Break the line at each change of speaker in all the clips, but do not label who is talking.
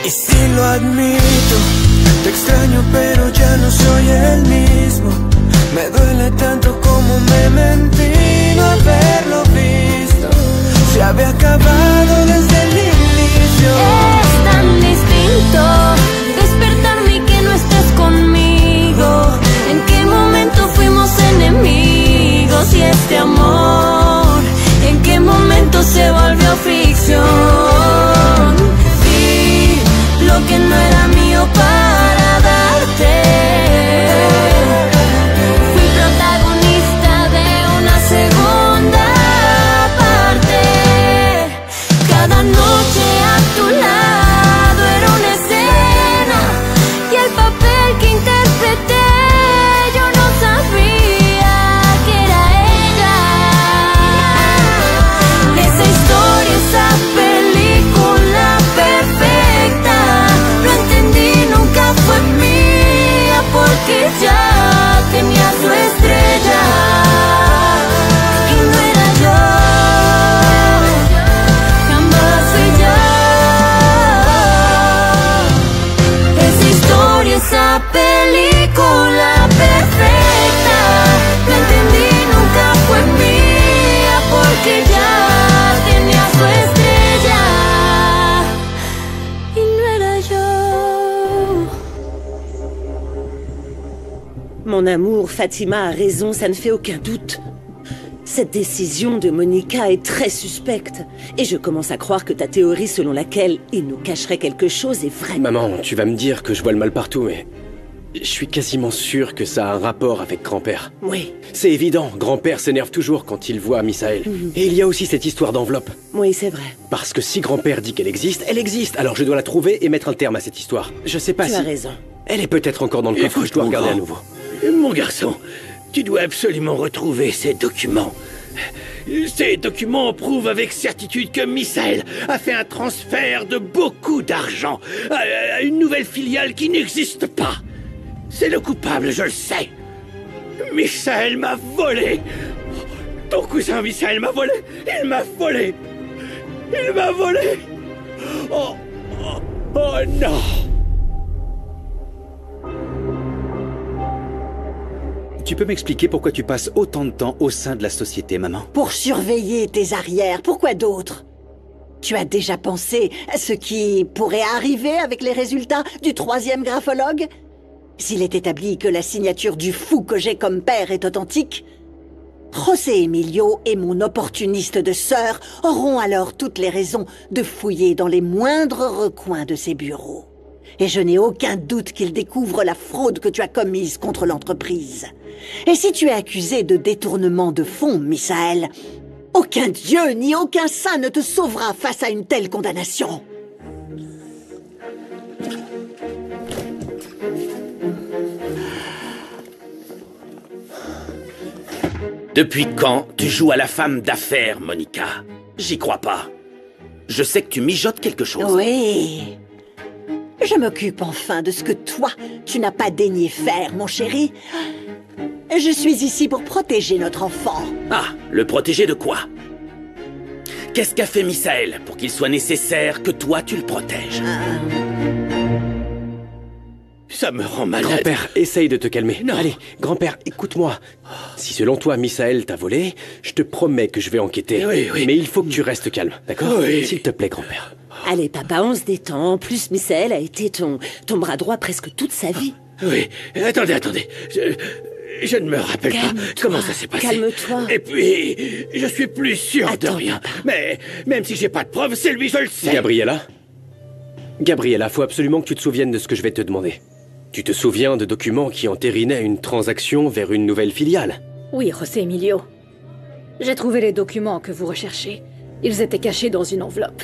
Y sí lo admito, te extraño pero ya no soy el mismo. Me duele tanto como me mentí no haberlo visto. Se había acabado desde el inicio.
Es tan distinto despertarme y que no estés conmigo. ¿En qué momento fuimos enemigos? Y este amor, ¿en qué momento se volvió ficción? Vi lo que no era mío para darte. Fui protagonista de una segunda parte. Cada noche a tu lado era una escena y el papel que interpreté yo no sabía que era ella. Esa historia, esa película perfecta, no entendí, nunca fue mía porque ya tenía su estrella y no era yo. Jamás fui yo. Esa historia, esa película perfecta, no entendí, nunca fue mía porque ya tenía su estrella y no era yo.
Mon amour, Fatima a raison, ça ne fait aucun doute. Cette décision de Monica est très suspecte. Et je commence à croire que ta théorie selon laquelle il nous cacherait quelque chose est vraie.
Maman, tu vas me dire que je vois le mal partout, mais... je suis quasiment sûr que ça a un rapport avec grand-père.
Oui,
C'est évident, grand-père s'énerve toujours quand il voit Misaël. Et il y a aussi cette histoire d'enveloppe.
oui, c'est vrai.
Parce que si grand-père dit qu'elle existe, elle existe. Alors je dois la trouver et mettre un terme à cette histoire. Je sais pas
Tu
si...
as raison.
Elle est peut-être encore dans le coffre,
Écoute,
je dois
mon
regarder à
grand.
nouveau.
Mon garçon, tu dois absolument retrouver ces documents. Ces documents prouvent avec certitude que Misaël a fait un transfert de beaucoup d'argent à une nouvelle filiale qui n'existe pas. C'est le coupable, je le sais. Misaël m'a volé. Ton cousin Misaël m'a volé. Il m'a volé. Il m'a volé. Oh, oh, oh non.
Tu peux m'expliquer pourquoi tu passes autant de temps au sein de la société, maman?
Pour surveiller tes arrières, pourquoi d'autre? Tu as déjà pensé à ce qui pourrait arriver avec les résultats du 3e graphologue? S'il est établi que la signature du fou que j'ai comme père est authentique, José Emilio et mon opportuniste de sœur auront alors toutes les raisons de fouiller dans les moindres recoins de ses bureaux. Et je n'ai aucun doute qu'ils découvrent la fraude que tu as commise contre l'entreprise. Et si tu es accusé de détournement de fonds, Misaël, aucun dieu ni aucun saint ne te sauvera face à une telle condamnation.
Depuis quand tu joues à la femme d'affaires, Monica? J'y crois pas. Je sais que tu mijotes quelque chose.
Oui. Je m'occupe enfin de ce que toi, tu n'as pas daigné faire, mon chéri. Je suis ici pour protéger notre enfant.
Ah, le protéger de quoi? Qu'est-ce qu'a fait Misaël pour qu'il soit nécessaire que toi tu le protèges? Ça me rend malade.
Grand-père, essaye de te calmer.
Non.
Allez, grand-père, écoute-moi. Si selon toi, Misaël t'a volé, je te promets que je vais enquêter.
Oui, oui.
Mais il faut que tu restes calme, d'accord?
Oui.
S'il te plaît, grand-père.
Allez, papa, on se détend. En plus, Misaël a été ton bras droit presque toute sa vie.
Oui, attendez. Je ne me rappelle pas
Calme-toi,
comment ça s'est passé.
calme-toi.
Et puis, je suis plus sûr de
Attends,
rien.
papa.
Mais même si j'ai pas de preuves, c'est lui, je le sais.
Gabriella, faut absolument que tu te souviennes de ce que je vais te demander. Tu te souviens de documents qui entérinaient une transaction vers une nouvelle filiale?
Oui, José Emilio. J'ai trouvé les documents que vous recherchez. Ils étaient cachés dans une enveloppe.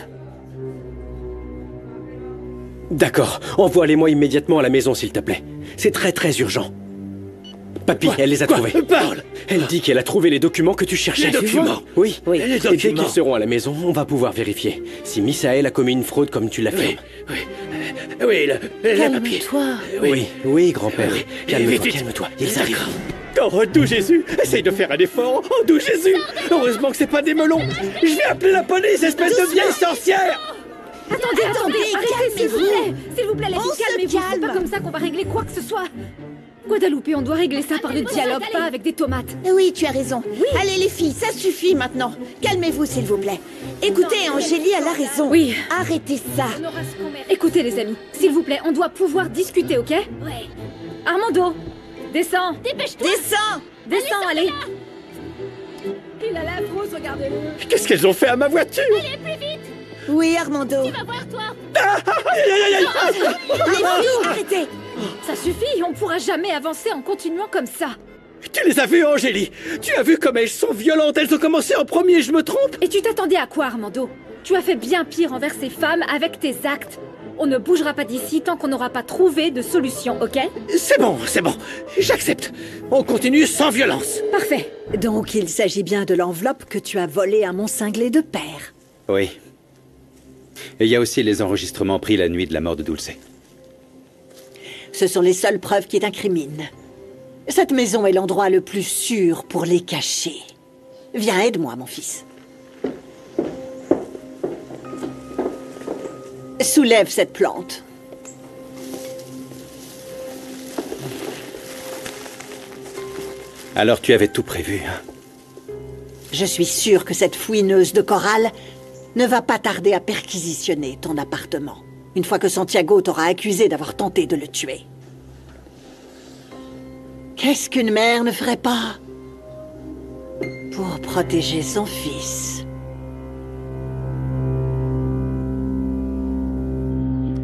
D'accord, envoie-les-moi immédiatement à la maison, s'il te plaît. C'est très très urgent. Papy, elle les a trouvés.
Parle.
Elle dit qu'elle a trouvé les documents que tu cherchais.
Les documents.
Oui.
Oui.
Les
Et dès
documents.
qu'ils seront à la maison, on va pouvoir vérifier si Misaël a commis une fraude comme tu l'affirmes.
Oui, le papier.
Calme-toi.
Oui, grand-père.
Oui.
Calme-toi,
Vite, vite.
calme-toi. Ils arrivent.
Oh, doux Jésus, essaye de faire un effort. Oh, doux Jésus. Heureusement que c'est pas des melons. Je vais appeler la police, espèce de vieille sorcière.
Attendez, arrêtez, s'il vous plaît. S'il vous plaît, les filles, calmez-vous. C'est pas comme ça qu'on va régler quoi que ce soit. Guadalupe, on doit régler ça par le dialogue, pas avec des tomates.
Oui, tu as raison. Allez les filles, ça suffit maintenant. Calmez-vous s'il vous plaît. Écoutez, Angélie a la raison.
Oui.
Arrêtez ça.
Écoutez les amis, s'il vous plaît, on doit pouvoir discuter, ok?
Ouais.
Armando, descends.
Dépêche-toi.
Descends.
Allez. Il a la frousse, regardez-le.
Qu'est-ce qu'elles ont fait à ma voiture?
Allez, plus vite.
Oui, Armando.
Tu vas voir, toi.
Les filles, arrêtez.
Ça suffit, on pourra jamais avancer en continuant comme ça.
Tu les as vues, Angélie? Tu as vu comme elles sont violentes? Elles ont commencé en premier, je me trompe?
Et tu t'attendais à quoi, Armando? Tu as fait bien pire envers ces femmes avec tes actes. On ne bougera pas d'ici tant qu'on n'aura pas trouvé de solution, ok?
C'est bon, j'accepte. On continue sans violence.
Parfait.
Donc il s'agit bien de l'enveloppe que tu as volée à mon cinglé de père.
Oui. Et il y a aussi les enregistrements pris la nuit de la mort de Dulce.
Ce sont les seules preuves qui t'incriminent. Cette maison est l'endroit le plus sûr pour les cacher. Viens, aide-moi, mon fils. Soulève cette plante.
Alors tu avais tout prévu, hein?
Je suis sûre que cette fouineuse de Corral ne va pas tarder à perquisitionner ton appartement, une fois que Santiago t'aura accusé d'avoir tenté de le tuer. Qu'est-ce qu'une mère ne ferait pas pour protéger son fils?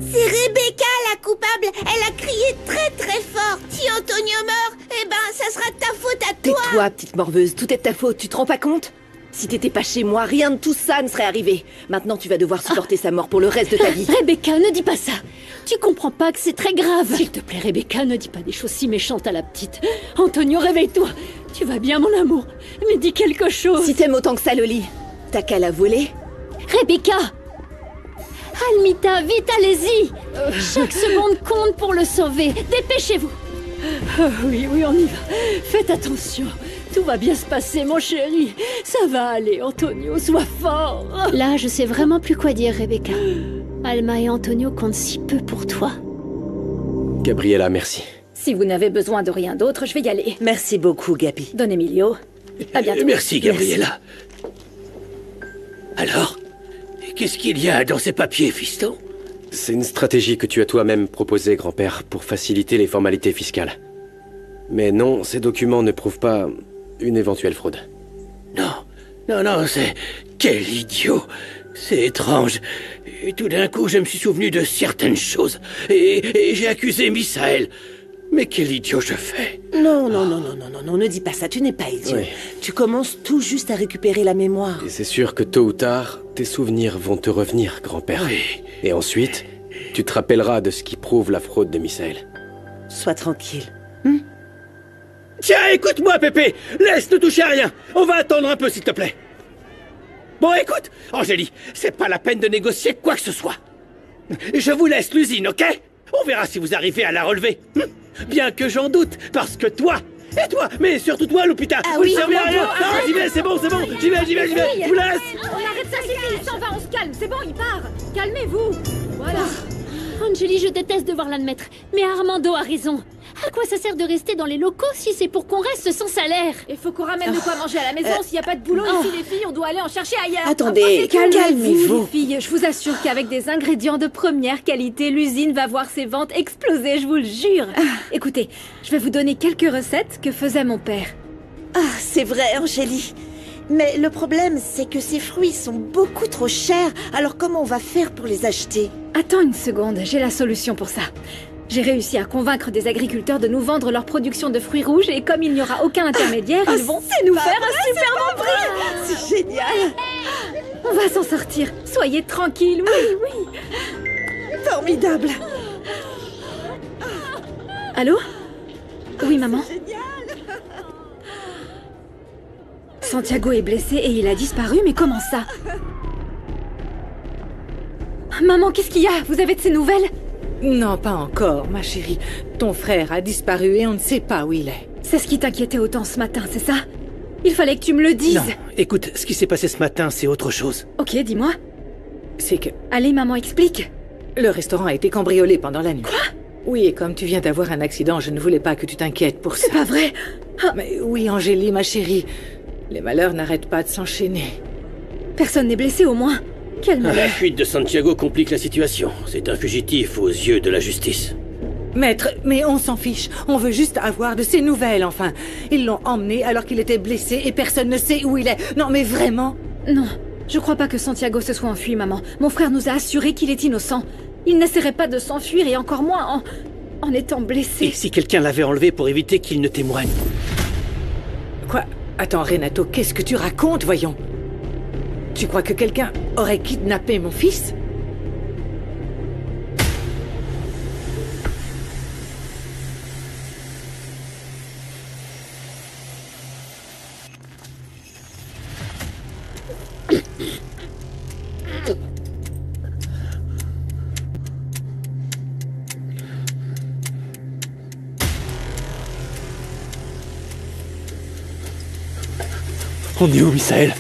C'est Rebecca la coupable. Elle a crié très très fort. Si Antonio meurt, eh ben ça sera de ta faute à toi.
Tais-toi, petite morveuse, tout est de ta faute, tu te rends pas compte? Si t'étais pas chez moi, rien de tout ça ne serait arrivé. Maintenant, tu vas devoir supporter sa mort pour le reste de ta vie.
Rebecca, ne dis pas ça. Tu comprends pas que c'est très grave.
S'il te plaît, Rebecca, ne dis pas des choses si méchantes à la petite. Antonio, réveille-toi. Tu vas bien, mon amour? Mais dis quelque chose.
Si t'aimes autant que ça, Loli, t'as qu'à la voler.
Rebecca! Almita, vite, allez-y! Chaque seconde compte pour le sauver. Dépêchez-vous! Oui, on y va. Faites attention. Tout va bien se passer, mon chéri. Ça va aller, Antonio, sois fort. Là, je sais vraiment plus quoi dire, Rebecca. Alma et Antonio comptent si peu pour toi.
Gabriella, merci.
Si vous n'avez besoin de rien d'autre, je vais y aller.
Merci beaucoup, Gabi.
Don Emilio. À bientôt.
Merci, Gabriella. Alors, qu'est-ce qu'il y a dans ces papiers, fiston?
C'est une stratégie que tu as toi-même proposée, grand-père, pour faciliter les formalités fiscales. Mais non, ces documents ne prouvent pas une éventuelle fraude.
Non, c'est... Quel idiot! C'est étrange. Et tout d'un coup, je me suis souvenu de certaines choses. Et j'ai accusé Misaël. Mais quel idiot je fais!
Non, ne dis pas ça, tu n'es pas idiot.
Oui.
Tu commences tout juste à récupérer la mémoire.
Et c'est sûr que tôt ou tard, tes souvenirs vont te revenir, grand-père.
Oui.
Et ensuite, tu te rappelleras de ce qui prouve la fraude de Misaël.
Sois tranquille.
Tiens, écoute-moi, Pépé! Laisse ne toucher à rien! On va attendre un peu, s'il te plaît. Bon, écoute, Angélie, c'est pas la peine de négocier quoi que ce soit. Je vous laisse l'usine, ok? On verra si vous arrivez à la relever. Bien que j'en doute, parce que toi, et toi, mais surtout toi, Lupita, vous ne servez à rien. Non, j'y vais, c'est bon, j'y vais, je vous laisse.
On arrête ça, il s'en va, on se calme, c'est bon, il part. Calmez-vous. Voilà.
Angélie, je déteste devoir l'admettre, mais Armando a raison. À quoi ça sert de rester dans les locaux si c'est pour qu'on reste sans salaire?
Il faut qu'on ramène de quoi manger à la maison. S'il n'y a pas de boulot ici, les filles, on doit aller en chercher ailleurs.
Attendez,
Calmez-vous,
calmez-vous.
les filles. Je vous assure qu'avec des ingrédients de première qualité, l'usine va voir ses ventes exploser, je vous le jure. Écoutez, je vais vous donner quelques recettes que faisait mon père.
Ah, c'est vrai, Angélie. Mais le problème, c'est que ces fruits sont beaucoup trop chers. Alors comment on va faire pour les acheter?
Attends une seconde, j'ai la solution pour ça. J'ai réussi à convaincre des agriculteurs de nous vendre leur production de fruits rouges et comme il n'y aura aucun intermédiaire, ils vont nous faire un super bon prix.
C'est génial.
On va s'en sortir. Soyez tranquilles, oui.
Formidable.
Allô? Oui, maman? Santiago est blessé et il a disparu, mais comment ça? Maman, qu'est-ce qu'il y a? Vous avez de ces nouvelles?
Non, pas encore, ma chérie. Ton frère a disparu et on ne sait pas où il est.
C'est ce qui t'inquiétait autant ce matin, c'est ça? Il fallait que tu me le dises.
Non, écoute, ce qui s'est passé ce matin, c'est autre chose.
Ok, dis-moi.
c'est que...
Allez, maman, explique.
Le restaurant a été cambriolé pendant la nuit.
Quoi?
Oui, et comme tu viens d'avoir un accident, je ne voulais pas que tu t'inquiètes pour ça.
C'est pas vrai.
Mais oui, Angélie, ma chérie. Les malheurs n'arrêtent pas de s'enchaîner.
Personne n'est blessé, au moins. Quel malheur.
La fuite de Santiago complique la situation. C'est un fugitif aux yeux de la justice.
Maître, mais on s'en fiche. On veut juste avoir de ses nouvelles, enfin. Ils l'ont emmené alors qu'il était blessé et personne ne sait où il est. Non, mais vraiment?
Non, je crois pas que Santiago se soit enfui, maman. Mon frère nous a assuré qu'il est innocent. Il n'essaierait pas de s'enfuir et encore moins en étant blessé.
Et si quelqu'un l'avait enlevé pour éviter qu'il ne témoigne?
Quoi? Attends, Renato, qu'est-ce que tu racontes, voyons? Tu crois que quelqu'un aurait kidnappé mon fils?
On est où, Misaël?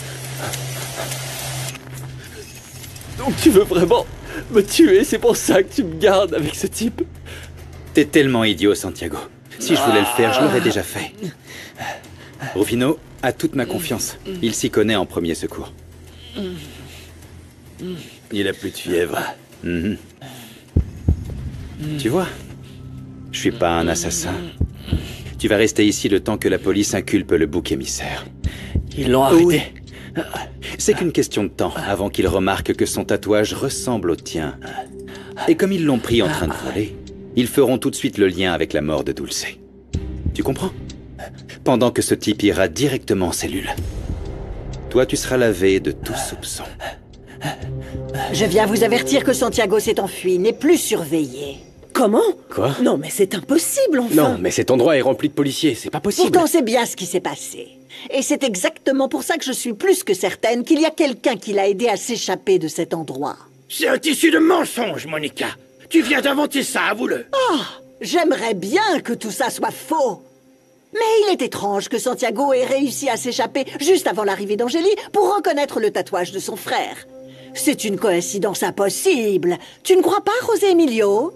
Donc tu veux vraiment me tuer? C'est pour ça que tu me gardes avec ce type?
T'es tellement idiot, Santiago. Si je voulais le faire, je l'aurais déjà fait. Rufino a toute ma confiance. Il s'y connaît en premier secours.
Il a plus de fièvre.
Tu vois, je suis pas un assassin. Tu vas rester ici le temps que la police inculpe le bouc émissaire.
Ils l'ont arrêté.
Oui. C'est qu'une question de temps avant qu'il remarque que son tatouage ressemble au tien. Et comme ils l'ont pris en train de voler, ils feront tout de suite le lien avec la mort de Dulce. Tu comprends? Pendant que ce type ira directement en cellule. Toi, tu seras lavé de tout soupçon.
Je viens vous avertir que Santiago s'est enfui, n'est plus surveillé.
Comment?
Quoi?
Non, mais c'est impossible, enfin.
Non, mais cet endroit est rempli de policiers, c'est pas possible.
Pourtant, c'est bien ce qui s'est passé. Et c'est exactement pour ça que je suis plus que certaine qu'il y a quelqu'un qui l'a aidé à s'échapper de cet endroit.
C'est un tissu de mensonges, Monica. Tu viens d'inventer ça, avoue-le.
Oh, j'aimerais bien que tout ça soit faux. Mais il est étrange que Santiago ait réussi à s'échapper juste avant l'arrivée d'Angélie pour reconnaître le tatouage de son frère. C'est une coïncidence impossible. Tu ne crois pas, José Emilio?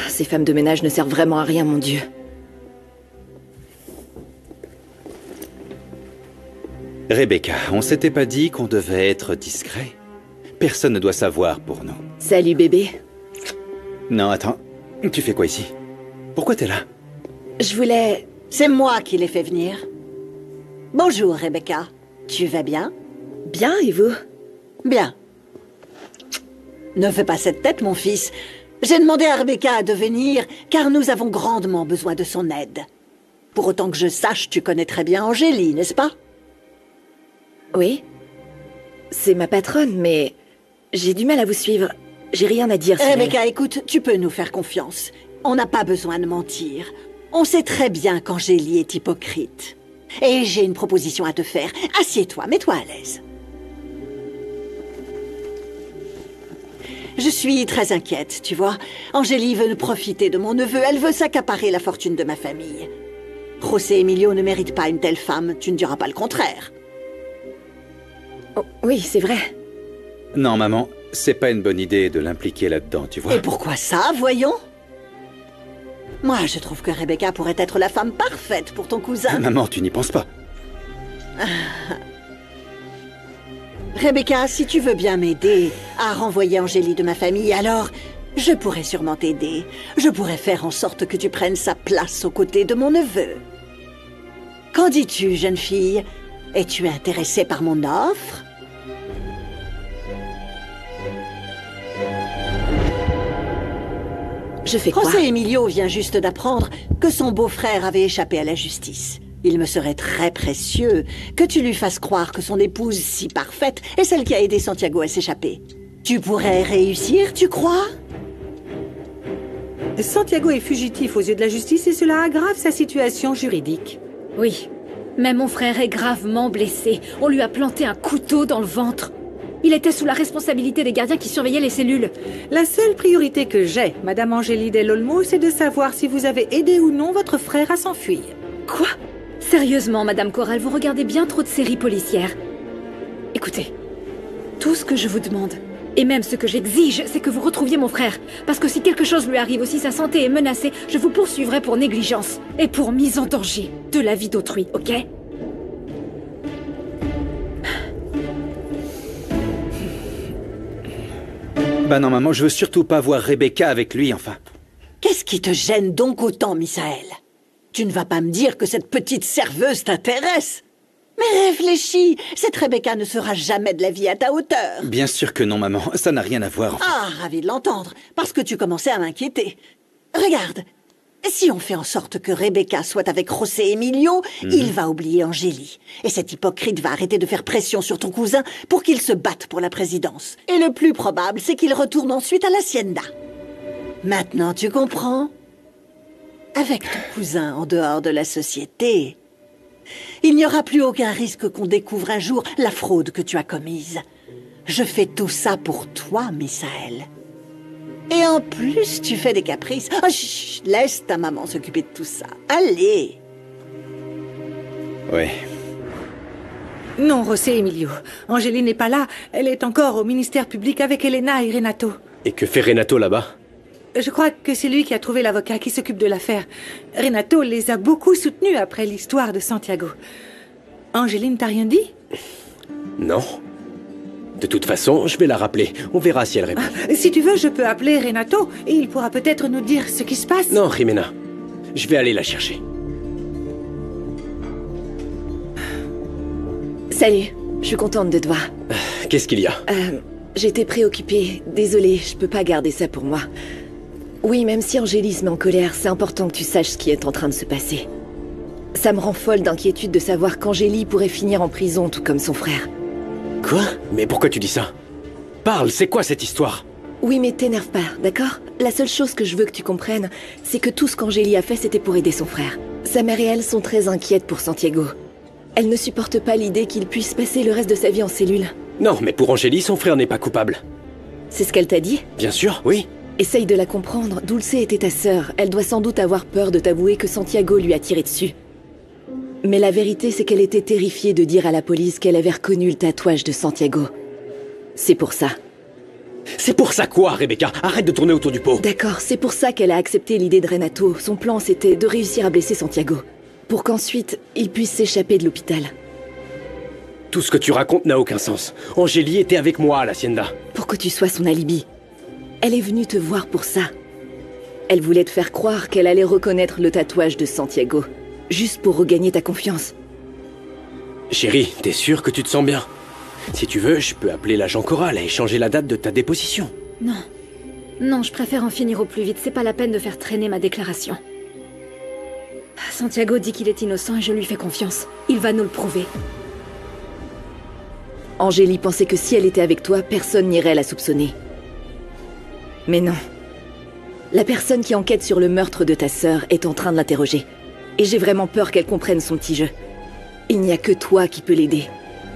Ces femmes de ménage ne servent vraiment à rien, mon Dieu.
Rebecca, on s'était pas dit qu'on devait être discret? Personne ne doit savoir pour nous.
Salut, bébé.
Non, attends. Tu fais quoi ici? Pourquoi t'es là?
Je voulais...
C'est moi qui l'ai fait venir. Bonjour, Rebecca. Tu vas bien?
Bien, et vous?
Bien. Ne fais pas cette tête, mon fils. J'ai demandé à Rebecca de venir, car nous avons grandement besoin de son aide. Pour autant que je sache, tu connais très bien Angélie, n'est-ce pas?
Oui. C'est ma patronne, mais... j'ai du mal à vous suivre. J'ai rien à dire sur
Rebecca, écoute, tu peux nous faire confiance. On n'a pas besoin de mentir. On sait très bien qu'Angélie est hypocrite. Et j'ai une proposition à te faire. Assieds-toi, mets-toi à l'aise. Je suis très inquiète, tu vois. Angélie veut profiter de mon neveu. Elle veut s'accaparer la fortune de ma famille. José Emilio ne mérite pas une telle femme. Tu ne diras pas le contraire.
Oh, oui, c'est vrai.
Non, maman, c'est pas une bonne idée de l'impliquer là-dedans, tu vois.
Et pourquoi ça, voyons? Moi, je trouve que Rebecca pourrait être la femme parfaite pour ton cousin.
Maman, tu n'y penses pas.
Rebecca, si tu veux bien m'aider à renvoyer Angélie de ma famille, alors je pourrais sûrement t'aider. Je pourrais faire en sorte que tu prennes sa place aux côtés de mon neveu. Qu'en dis-tu, jeune fille? Es-tu intéressée par mon offre?
Je fais quoi?
José Emilio vient juste d'apprendre que son beau-frère avait échappé à la justice. Il me serait très précieux que tu lui fasses croire que son épouse si parfaite est celle qui a aidé Santiago à s'échapper. Tu pourrais réussir, tu crois?
Santiago est fugitif aux yeux de la justice et cela aggrave sa situation juridique.
Oui, mais mon frère est gravement blessé. On lui a planté un couteau dans le ventre. Il était sous la responsabilité des gardiens qui surveillaient les cellules.
La seule priorité que j'ai, Madame Angélie Del Olmo, c'est de savoir si vous avez aidé ou non votre frère à s'enfuir.
Quoi? Sérieusement, Madame Corral, vous regardez bien trop de séries policières. Écoutez, tout ce que je vous demande, et même ce que j'exige, c'est que vous retrouviez mon frère. Parce que si quelque chose lui arrive ou si sa santé est menacée, je vous poursuivrai pour négligence et pour mise en danger de la vie d'autrui, ok?
Bah non, maman, je veux surtout pas voir Rebecca avec lui, enfin.
Qu'est-ce qui te gêne donc autant, Misaël? Tu ne vas pas me dire que cette petite serveuse t'intéresse? Mais réfléchis, cette Rebecca ne sera jamais de la vie à ta hauteur.
Bien sûr que non, maman, ça n'a rien à voir. Enfin.
Ah, ravi de l'entendre, parce que tu commençais à m'inquiéter. Regarde, si on fait en sorte que Rebecca soit avec José Emilio, il va oublier Angélie. Et cet hypocrite va arrêter de faire pression sur ton cousin pour qu'il se batte pour la présidence. Et le plus probable, c'est qu'il retourne ensuite à l'Hacienda. Maintenant, tu comprends? Avec ton cousin en dehors de la société, il n'y aura plus aucun risque qu'on découvre un jour la fraude que tu as commise. Je fais tout ça pour toi, Misaël. Et en plus, tu fais des caprices. Oh, chut, laisse ta maman s'occuper de tout ça. Allez.
Ouais.
Non, José Emilio. Angélie n'est pas là. Elle est encore au ministère public avec Elena et Renato.
Et que fait Renato là-bas?
Je crois que c'est lui qui a trouvé l'avocat qui s'occupe de l'affaire. Renato les a beaucoup soutenus après l'histoire de Santiago. Angéline t'a rien dit?
Non. De toute façon, je vais la rappeler. On verra si elle répond.
Si tu veux, je peux appeler Renato et il pourra peut-être nous dire ce qui se passe.
Non, Jimena. Je vais aller la chercher.
Salut, je suis contente de te voir.
Qu'est-ce qu'il y a?
J'étais préoccupée. Désolée, je peux pas garder ça pour moi. Oui, même si Angélie se met en colère, c'est important que tu saches ce qui est en train de se passer. Ça me rend folle d'inquiétude de savoir qu'Angélie pourrait finir en prison, tout comme son frère.
Quoi? Mais pourquoi tu dis ça? Parle, c'est quoi cette histoire?
Oui, mais t'énerve pas, d'accord? La seule chose que je veux que tu comprennes, c'est que tout ce qu'Angélie a fait, c'était pour aider son frère. Sa mère et elle sont très inquiètes pour Santiago. Elle ne supporte pas l'idée qu'il puisse passer le reste de sa vie en cellule.
Non, mais pour Angélie, son frère n'est pas coupable.
C'est ce qu'elle t'a dit?
Bien sûr, oui.
Essaye de la comprendre. Dulce était ta sœur. Elle doit sans doute avoir peur de t'avouer que Santiago lui a tiré dessus. Mais la vérité, c'est qu'elle était terrifiée de dire à la police qu'elle avait reconnu le tatouage de Santiago. C'est pour ça.
C'est pour ça quoi, Rebecca? Arrête de tourner autour du pot.
D'accord, c'est pour ça qu'elle a accepté l'idée de Renato. Son plan, c'était de réussir à blesser Santiago. Pour qu'ensuite, il puisse s'échapper de l'hôpital.
Tout ce que tu racontes n'a aucun sens. Angélie était avec moi à l'Hacienda.
Pour que tu sois son alibi. Elle est venue te voir pour ça. Elle voulait te faire croire qu'elle allait reconnaître le tatouage de Santiago. Juste pour regagner ta confiance.
Chérie, t'es sûre que tu te sens bien? Si tu veux, je peux appeler l'agent Corral et changer la date de ta déposition.
Non. Non, je préfère en finir au plus vite. C'est pas la peine de faire traîner ma déclaration. Santiago dit qu'il est innocent et je lui fais confiance. Il va nous le prouver.
Angélie pensait que si elle était avec toi, personne n'irait la soupçonner. Mais non. La personne qui enquête sur le meurtre de ta sœur est en train de l'interroger. Et j'ai vraiment peur qu'elle comprenne son petit jeu. Il n'y a que toi qui peux l'aider.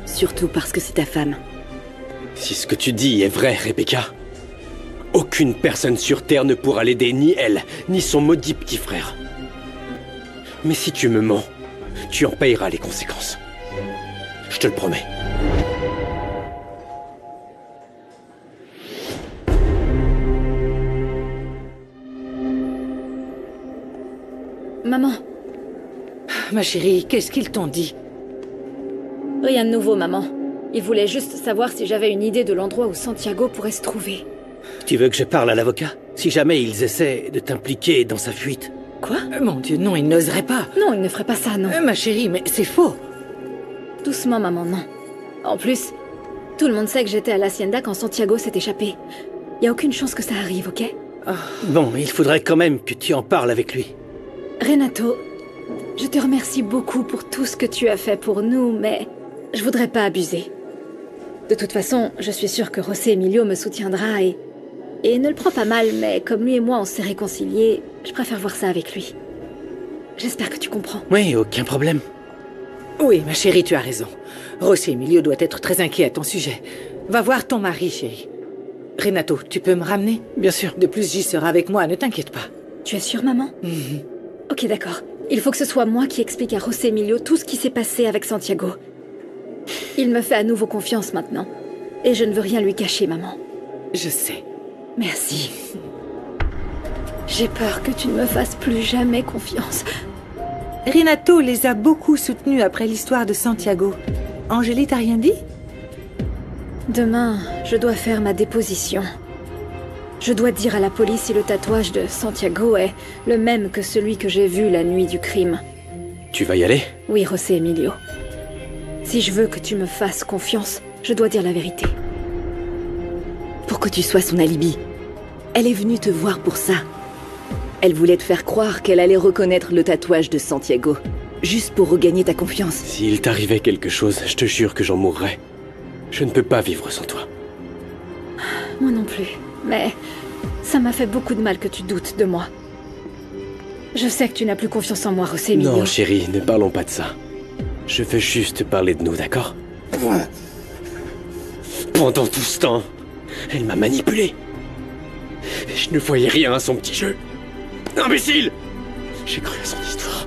Surtout parce que c'est ta femme.
Si ce que tu dis est vrai, Rebecca, aucune personne sur Terre ne pourra l'aider, ni elle, ni son maudit petit frère. Mais si tu me mens, tu en payeras les conséquences. Je te le promets.
Maman.
Ma chérie, qu'est-ce qu'ils t'ont dit?
Rien de nouveau, maman. Ils voulaient juste savoir si j'avais une idée de l'endroit où Santiago pourrait se trouver.
Tu veux que je parle à l'avocat? Si jamais ils essaient de t'impliquer dans sa fuite.
Quoi?
Mon Dieu, non, ils n'oseraient pas.
Non, ils ne feraient pas ça, non.
Ma chérie, mais c'est faux.
Doucement, maman, non. En plus, tout le monde sait que j'étais à l'Hacienda quand Santiago s'est échappé. Y a aucune chance que ça arrive, ok?
Bon, il faudrait quand même que tu en parles avec lui.
Renato, je te remercie beaucoup pour tout ce que tu as fait pour nous, mais je voudrais pas abuser. De toute façon, je suis sûre que José Emilio me soutiendra et Et ne le prends pas mal, mais comme lui et moi on s'est réconciliés, je préfère voir ça avec lui. J'espère que tu comprends.
Oui, aucun problème.
Oui, ma chérie, tu as raison. José Emilio doit être très inquiet à ton sujet. Va voir ton mari, chérie. Renato, tu peux me ramener?
Bien sûr.
De plus, J sera avec moi, ne t'inquiète pas.
Tu es sûre, maman? Ok, d'accord. Il faut que ce soit moi qui explique à José Emilio tout ce qui s'est passé avec Santiago. Il me fait à nouveau confiance maintenant. Et je ne veux rien lui cacher, maman.
Je sais.
Merci. J'ai peur que tu ne me fasses plus jamais confiance.
Renato les a beaucoup soutenus après l'histoire de Santiago. Angélie t'a rien dit?
Demain, je dois faire ma déposition. Je dois dire à la police si le tatouage de Santiago est le même que celui que j'ai vu la nuit du crime.
Tu vas y aller?
Oui, José Emilio. Si je veux que tu me fasses confiance, je dois dire la vérité.
Pour que tu sois son alibi. Elle est venue te voir pour ça. Elle voulait te faire croire qu'elle allait reconnaître le tatouage de Santiago. Juste pour regagner ta confiance.
S'il t'arrivait quelque chose, je te jure que j'en mourrais. Je ne peux pas vivre sans toi.
Moi non plus. Mais ça m'a fait beaucoup de mal que tu doutes de moi. Je sais que tu n'as plus confiance en moi, José Emilio.
Non, chérie, ne parlons pas de ça. Je veux juste parler de nous, d'accord? Pendant tout ce temps, elle m'a manipulé. Je ne voyais rien à son petit jeu. Imbécile! J'ai cru à son histoire.